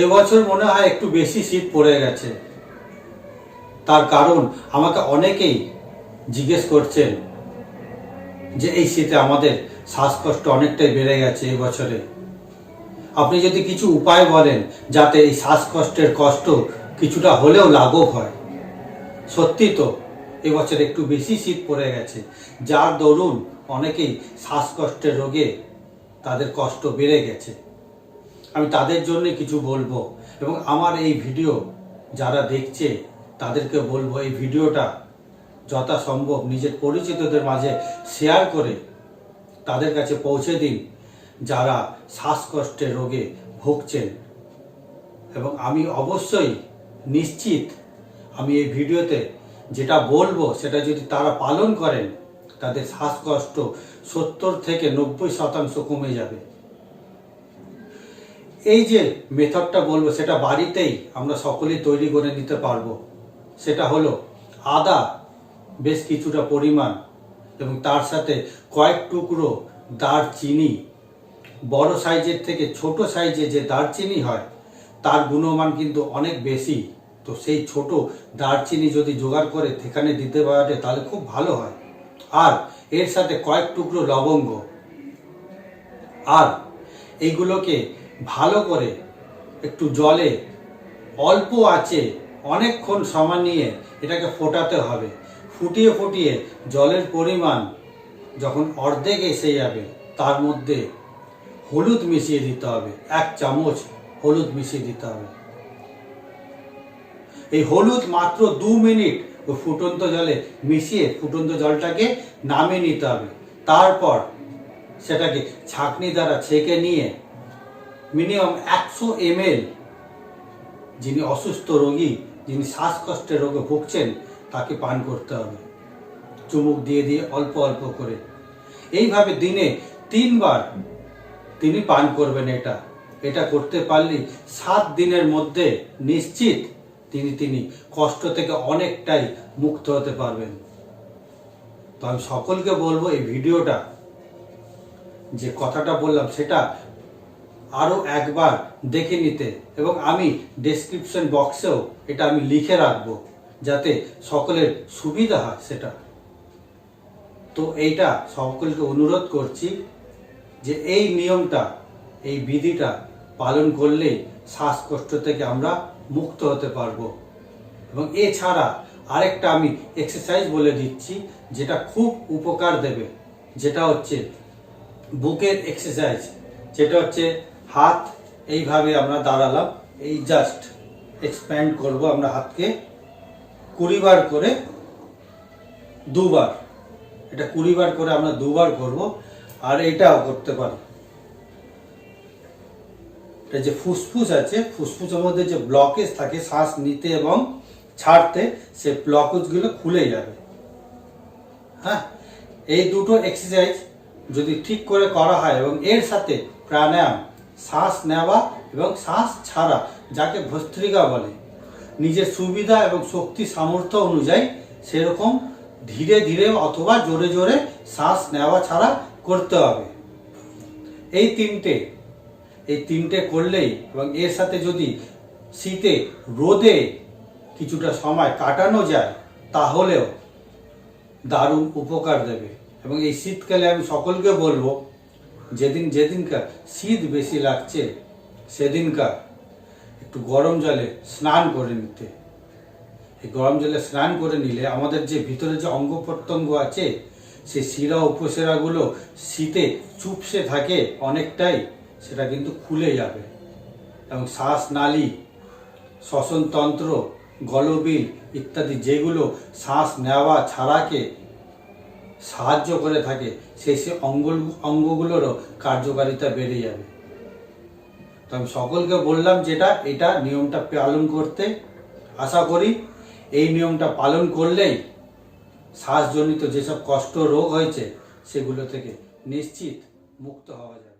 এবছর মনে হয় একটু বেশি শীত পড়ে গেছে। তার কারণ আমাকে অনেকেই জিজ্ঞেস করছেন যে এই শীতে আমাদের শ্বাসকষ্ট অনেকটাই বেড়ে গেছে এবছরে। আপনি যদি কিছু উপায় বলেন যাতে এই শ্বাসকষ্টের কষ্ট কিছুটা হলেও লাঘব হয়। সত্যি তো এবছর একটু বেশি শীত পড়ে গেছে, যার দরুন অনেকেই শ্বাসকষ্টের রোগে তাদের কষ্ট বেড়ে গেছে। আমি তাদের জন্য কিছু বলবো এবং আমার এই ভিডিও যারা দেখছে তাদেরকে বলবো এই ভিডিওটা যথাসম্ভব নিজের পরিচিতদের মাঝে শেয়ার করে তাদের কাছে পৌঁছে দিন যারা শ্বাসকষ্টের রোগে ভুগছেন। এবং আমি অবশ্যই নিশ্চিত আমি এই ভিডিওতে যেটা বলবো সেটা যদি তারা পালন করেন তাদের শ্বাসকষ্ট 70 থেকে 90% কমে যাবে। এই যে মেথডটা বলবো সেটা বাড়িতেই আমরা সকলেই তৈরি করে নিতে পারবো। সেটা হলো আদা বেশ কিছুটা পরিমাণ এবং তার সাথে কয়েক টুকরো দারচিনি। বড় সাইজের থেকে ছোট সাইজে যে দারচিনি হয় তার গুণমান কিন্তু অনেক বেশি, তো সেই ছোট দারচিনি যদি জোগাড় করে সেখানে দিতে পারে তাহলে খুব ভালো হয়। আর এর সাথে কয়েক টুকরো লবঙ্গ, আর এইগুলোকে ভালো করে একটু জলে অল্প আঁচে অনেকক্ষণ সময় নিয়ে এটাকে ফোটাতে হবে। ফুটিয়ে ফুটিয়ে জলের পরিমাণ যখন অর্ধেক এসে যাবে তার মধ্যে হলুদ মিশিয়ে দিতে হবে, 1 চামচ হলুদ মিশিয়ে দিতে হবে। এই হলুদ মাত্র 2 মিনিট ওই ফুটন্ত জলে মিশিয়ে ফুটন্ত জলটাকে নামিয়ে নিতে হবে। তারপর সেটাকে ছাঁকনি দ্বারা ছেঁকে নিয়ে মিনিমাম 100 ml যিনি অসুস্থ রোগী, যিনি শ্বাসকষ্টের রোগে ভুগছেন তাকে পান করতে হবে, চুমুক দিয়ে দিয়ে অল্প অল্প করে। এইভাবে দিনে 3 বার তিনি পান করবেন। এটা করতে পারলে 7 দিনের মধ্যে নিশ্চিত তিনি কষ্ট থেকে অনেকটাই মুক্ত হতে পারবেন। তো আমি সকলকে বলবো এই ভিডিওটা যে কথাটা বললাম সেটা আরো একবার দেখে নিতে, এবং আমি ডেসক্রিপশন বক্সেও এটা আমি লিখে রাখবো যাতে সকলের সুবিধা হয় সেটা। তো এইটা সকলকে অনুরোধ করছি যে এই নিয়মটা, এই বিধিটা পালন করলেই শ্বাসকষ্ট থেকে আমরা মুক্ত হতে পারবো। এবং এছাড়া আরেকটা আমি এক্সারসাইজ বলে দিচ্ছি যেটা খুব উপকার দেবে, যেটা হচ্ছে বুকের এক্সারসাইজ। যেটা হচ্ছে হাত এইভাবে আমরা দাঁড়ালাম, এই জাস্ট এক্সপ্যান্ড করব আমরা হাতকে 20 বার করে 2 বার, এটা 20 বার করে আমরা 2 বার করব। আর এটাও করতে পারি, এটা যে ফুসফুস আছে, ফুসফুসের মধ্যে যে ব্লকেজ থাকে শ্বাস নিতে এবং ছাড়তে, সে ব্লকেজগুলো খুলে যাবে। হ্যাঁ, এই দুটো এক্সারসাইজ যদি ঠিক করে করা হয় এবং এর সাথে প্রাণায়াম, শ্বাস নেওয়া এবং শ্বাস ছাড়া, যাকে ভস্ত্রিকা বলে, নিজের সুবিধা এবং শক্তি সামর্থ্য অনুযায়ী সেরকম ধীরে ধীরে অথবা জোরে জোরে শ্বাস নেওয়া ছাড়া করতে হবে। এই তিনটে করলেই, এবং এর সাথে যদি শীতে রোদে কিছুটা সময় কাটানো যায় তাহলেও দারুণ উপকার দেবে। এবং এই শীতকালে আমি সকলকে বলবো যেদিনকার শীত বেশি লাগছে সেদিনকার একটু গরম জলে স্নান করে নিতে। এই গরম জলে স্নান করে নিলে আমাদের যে ভিতরে যে অঙ্গ প্রত্যঙ্গ আছে সেই শিরা উপশিরাগুলো শীতে চুপসে থাকে অনেকটাই, সেটা কিন্তু খুলে যাবে। এবং শ্বাসনালী, শ্বসনতন্ত্র, গলবিল ইত্যাদি যেগুলো শ্বাস নেওয়া ছাড়াকে সাহায্য করে থাকে সেই অঙ্গগুলোরও কার্যকারিতা বেড়ে যাবে। তো আমি সকলকে বললাম এটা নিয়মটা পালন করতে। আশা করি এই নিয়মটা পালন করলেই শ্বাসজনিত যেসব কষ্ট রোগ হয়েছে সেগুলো থেকে নিশ্চিত মুক্ত হওয়া যাবে।